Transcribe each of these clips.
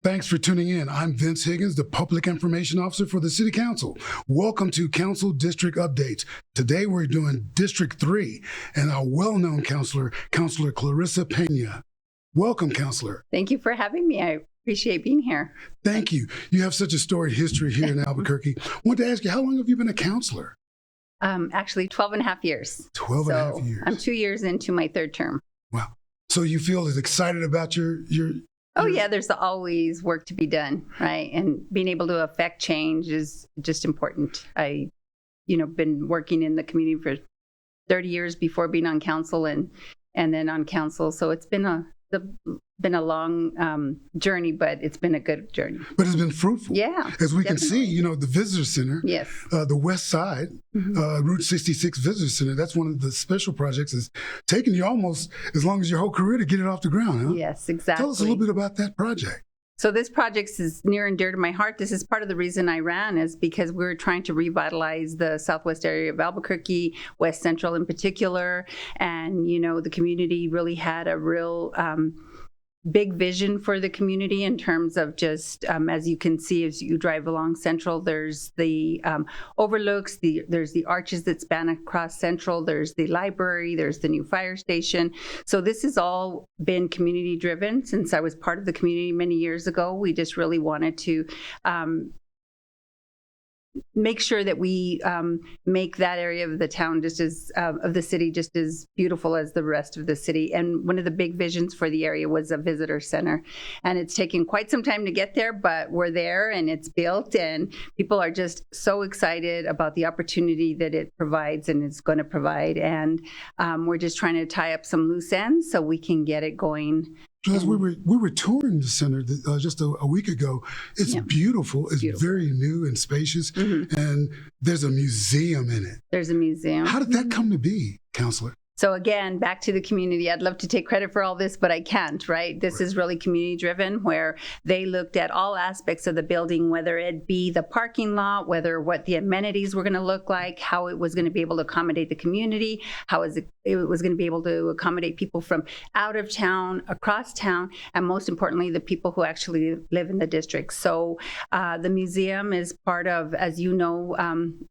Thanks for tuning in. I'm Vince Higgins, the Public Information Officer for the City Council. Welcome to Council District Updates. Today we're doing District 3 and our well-known councilor, Councilor Clarissa Peña. Welcome, Councilor. Thank you for having me. I appreciate being here. Thank you. You have such a storied history here in Albuquerque. I want to ask you, how long have you been a councilor? Actually 12 and a half years. 12 and a half years. I'm 2 years into my third term. Wow. So you feel as excited about your Oh yeah, there's always work to be done, right? And being able to affect change is just important. I, been working in the community for 30 years before being on council and then on council. So it's been a long journey, but it's been a good journey. But it's been fruitful. Yeah. As we can see, the Visitor Center, yes, the West Side, Route 66 Visitor Center, that's one of the special projects that's taken you almost as long as your whole career to get it off the ground, huh? Yes, exactly. Tell us a little bit about that project. So this project is near and dear to my heart. This is part of the reason I ran, is because we're trying to revitalize the southwest area of Albuquerque, West Central in particular. And, the community really had a real big vision for the community in terms of just, as you can see, as you drive along Central, there's the overlooks, there's the arches that span across Central, there's the library, there's the new fire station. So this has all been community driven. Since I was part of the community many years ago, we just really wanted to make sure that we make that area of the town just as of the city just as beautiful as the rest of the city. And one of the big visions for the area was a visitor center, and it's taken quite some time to get there, but we're there and it's built, and people are just so excited about the opportunity that it provides and it's going to provide. And we're just trying to tie up some loose ends so we can get it going. As we were touring the center just a week ago. It's beautiful. It's very new and spacious, and there's a museum in it. There's a museum. How did that come to be, Councilor? So again, back to the community. I'd love to take credit for all this, but I can't, right? This is really community driven, where they looked at all aspects of the building, whether it be the parking lot, what the amenities were going to look like, how it was going to be able to accommodate the community, how it was going to be able to accommodate people from out of town, across town, and most importantly, the people who actually live in the district. So the museum is part of, as you know,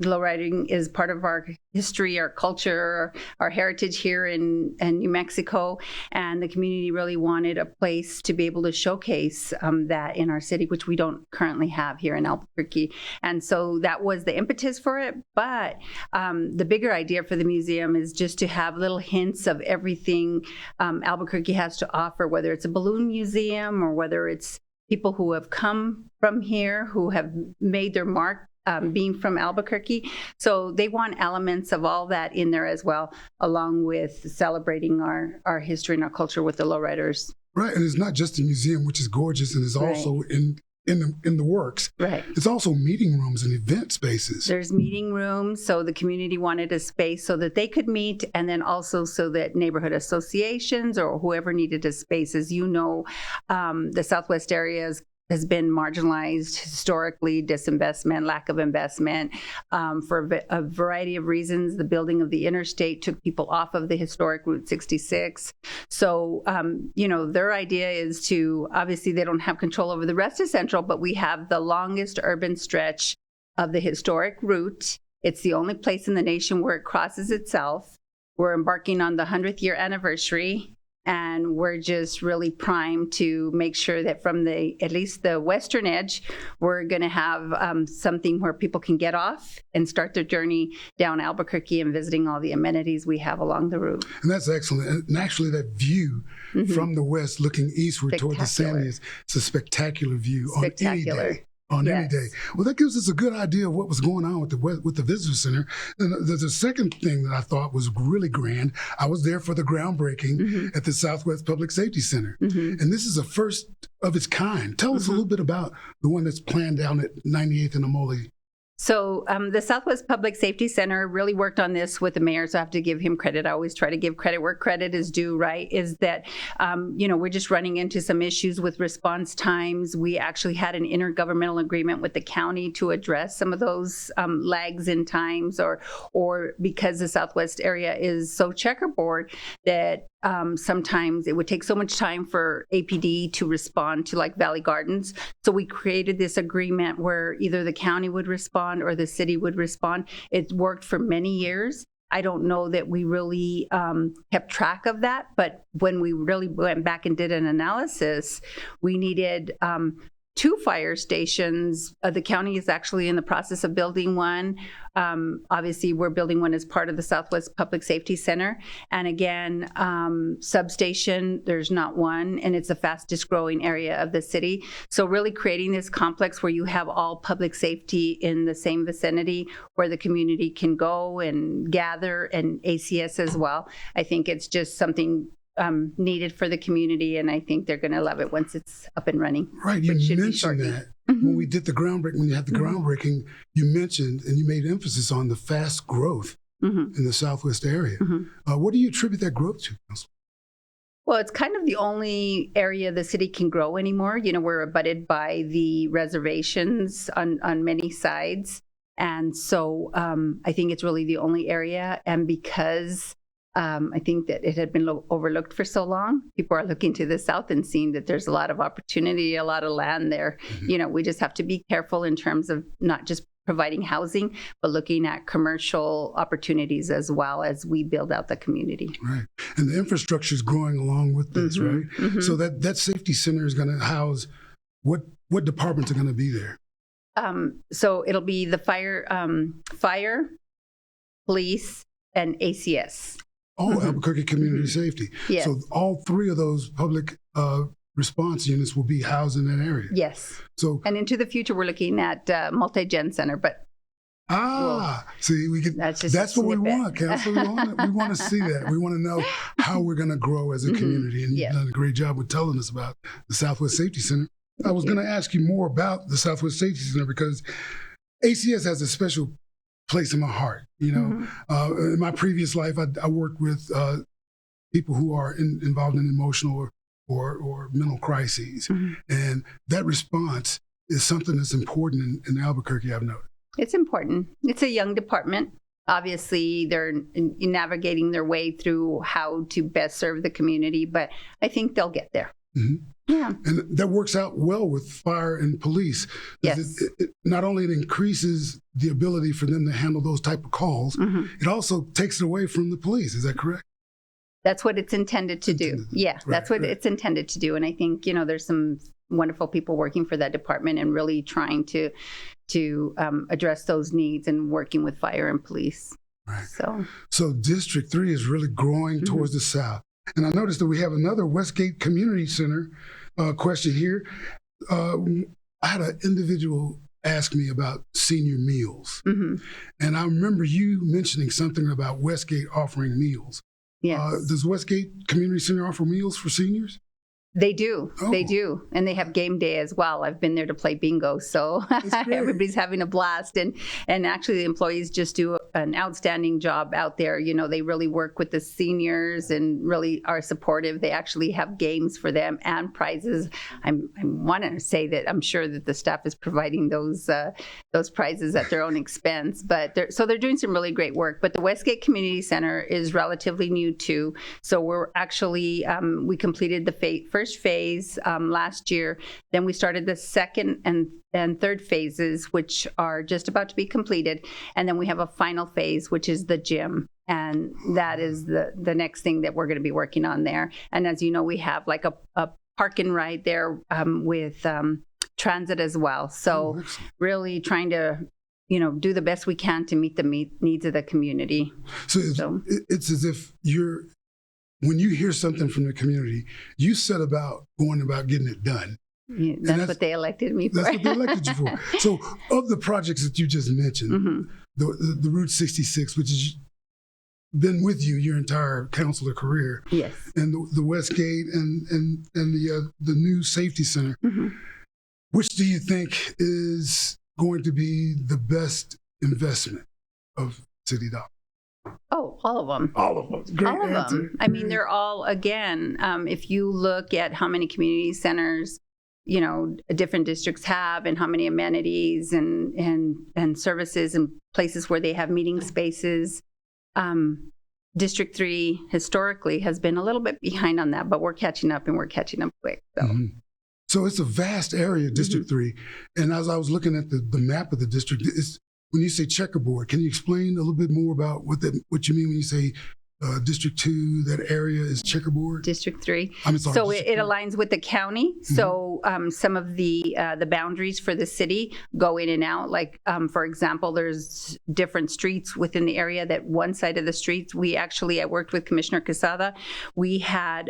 lowriding is part of our history, our culture, our heritage here in New Mexico, and the community really wanted a place to be able to showcase that in our city, which we don't currently have here in Albuquerque. And so that was the impetus for it. But the bigger idea for the museum is just to have little hints of everything Albuquerque has to offer, whether it's a balloon museum or whether it's people who have come from here, who have made their mark being from Albuquerque. So they want elements of all that in there as well, along with celebrating our history and our culture with the lowriders. Right, and it's not just a museum, which is gorgeous, and is also in the works. Right. It's also meeting rooms and event spaces. There's meeting rooms, so the community wanted a space so that they could meet, and then also so that neighborhood associations or whoever needed a space. As you know, the Southwest area has been marginalized historically, disinvestment, lack of investment, for a variety of reasons. The building of the interstate took people off of the historic Route 66. So, their idea is to, obviously they don't have control over the rest of Central, but we have the longest urban stretch of the historic route. It's the only place in the nation where it crosses itself. We're embarking on the 100th year anniversary. And we're just really primed to make sure that from at least the western edge, we're going to have something where people can get off and start their journey down Albuquerque and visiting all the amenities we have along the route. And that's excellent. And actually that view from the west looking eastward toward the Sandys, it's a spectacular view on any day. Any day. Well, that gives us a good idea of what was going on with the visitor center. And there's a second thing that I thought was really grand. I was there for the groundbreaking at the Southwest Public Safety Center. And this is a first of its kind. Tell us a little bit about the one that's planned down at 98th and Amole. So the Southwest Public Safety Center really worked on this with the mayor, so I have to give him credit. I always try to give credit where credit is due, right? Is that, we're just running into some issues with response times. We actually had an intergovernmental agreement with the county to address some of those lags in times, or because the Southwest area is so checkerboard that sometimes it would take so much time for APD to respond to like Valley Gardens. So we created this agreement where either the county would respond or the city would respond. It worked for many years. I don't know that we really kept track of that, but when we really went back and did an analysis, we needed 2 fire stations. The county is actually in the process of building one. Obviously, we're building one as part of the Southwest Public Safety Center. And again, substation, there's not one, and it's the fastest growing area of the city. So really creating this complex where you have all public safety in the same vicinity where the community can go and gather, and ACS as well. I think it's just something needed for the community, and I think they're going to love it once it's up and running. Right, you mentioned that when we did the groundbreaking, when you had the groundbreaking, you mentioned and you made emphasis on the fast growth in the Southwest area. What do you attribute that growth to, Councilor? Well, it's kind of the only area the city can grow anymore. You know, we're abutted by the reservations on many sides, and so I think it's really the only area, and because I think that it had been overlooked for so long. People are looking to the south and seeing that there's a lot of opportunity, a lot of land there. You know, we just have to be careful in terms of not just providing housing, but looking at commercial opportunities as well as we build out the community. Right. And the infrastructure is growing along with this, right? So that safety center is going to house what departments are going to be there? So it'll be the fire, police, and ACS. Oh, Albuquerque Community Safety. Yes. So all 3 of those public response units will be housed in that area. Yes. So, and into the future, we're looking at multi-gen center, but see, we can. That's what we want, Councilor. We want to see that. We want to know how we're going to grow as a community, and you've done a great job with telling us about the Southwest Safety Center. I was going to ask you more about the Southwest Safety Center because ACS has a special place in my heart. You know, in my previous life, I worked with people who are involved in emotional or mental crises, and that response is something that's important in Albuquerque, I've noticed. It's important. It's a young department. Obviously, they're navigating their way through how to best serve the community, but I think they'll get there. Yeah. And that works out well with fire and police. Yes. It not only it increases the ability for them to handle those type of calls, it also takes it away from the police. Is that correct? That's what it's intended to do. Yeah, right, that's what it's intended to do. And I think, you know, there's some wonderful people working for that department and really trying to address those needs and working with fire and police. Right. So District 3 is really growing towards the south. And I noticed that we have another Westgate Community Center question here. I had an individual ask me about senior meals. And I remember you mentioning something about Westgate offering meals. Yes. Does Westgate Community Center offer meals for seniors? They do. Oh. They do. And they have game day as well. I've been there to play bingo. So everybody's having a blast. And actually the employees just do an outstanding job out there. You know, they really work with the seniors and really are supportive. They actually have games for them and prizes. I want to say that I'm sure that the staff is providing those prizes at their own expense. But they're doing some really great work. But the Westgate Community Center is relatively new too. So we're actually, we completed the first phase last year. Then we started the second and third phases, which are just about to be completed. And then we have a final phase, which is the gym. And that is the next thing that we're going to be working on there. And as you know, we have like a park and ride there with transit as well. So really trying to, you know, do the best we can to meet the needs of the community. So it's as if when you hear something from the community, you set about going about getting it done. Yeah, that's what they elected me for. That's what they elected you for. So of the projects that you just mentioned, the Route 66, which has been with you your entire councilor career, yes, and the Westgate and the new safety center, which do you think is going to be the best investment of city dollars? Oh, all of them. All of them. Great all of answer. them. I mean, they're all, again, if you look at how many community centers, you know, different districts have and how many amenities and services and places where they have meeting spaces, District 3 historically has been a little bit behind on that, but we're catching up, and we're catching up quick. So. So it's a vast area, District 3. And as I was looking at the map of the district, when you say checkerboard, can you explain a little bit more about what you mean when you say District 2, that area is checkerboard? District 3. I'm sorry, so District it 3. aligns with the county. So some of the boundaries for the city go in and out. Like, for example, there's different streets within the area that one side of the streets, I worked with Commissioner Quesada. We had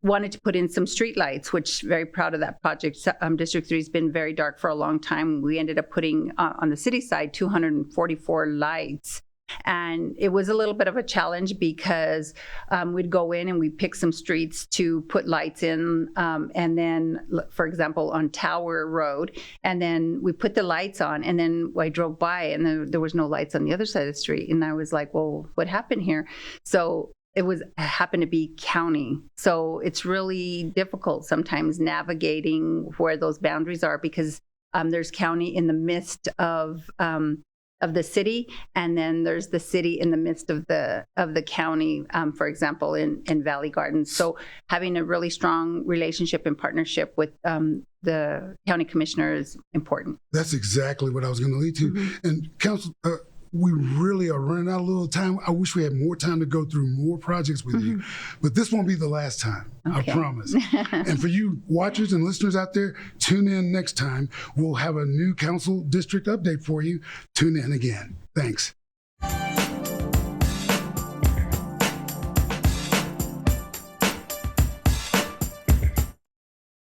wanted to put in some street lights, which very proud of that project. District 3 has been very dark for a long time. We ended up putting on the city side 244 lights. And it was a little bit of a challenge because we'd go in and we'd pick some streets to put lights in. And then, for example, on Tower Road, and then we put the lights on. And then I drove by and there was no lights on the other side of the street. And I was like, well, what happened here? So it happened to be county. So it's really difficult sometimes navigating where those boundaries are because there's county in the midst of the city, and then there's the city in the midst of the county, for example, in Valley Gardens. So having a really strong relationship and partnership with the county commissioner is important. That's exactly what I was going to lead to. And Council, we really are running out of little time. I wish we had more time to go through more projects with you, but this won't be the last time, okay. I promise. And for you watchers and listeners out there, tune in next time. We'll have a new council district update for you. Tune in again. Thanks.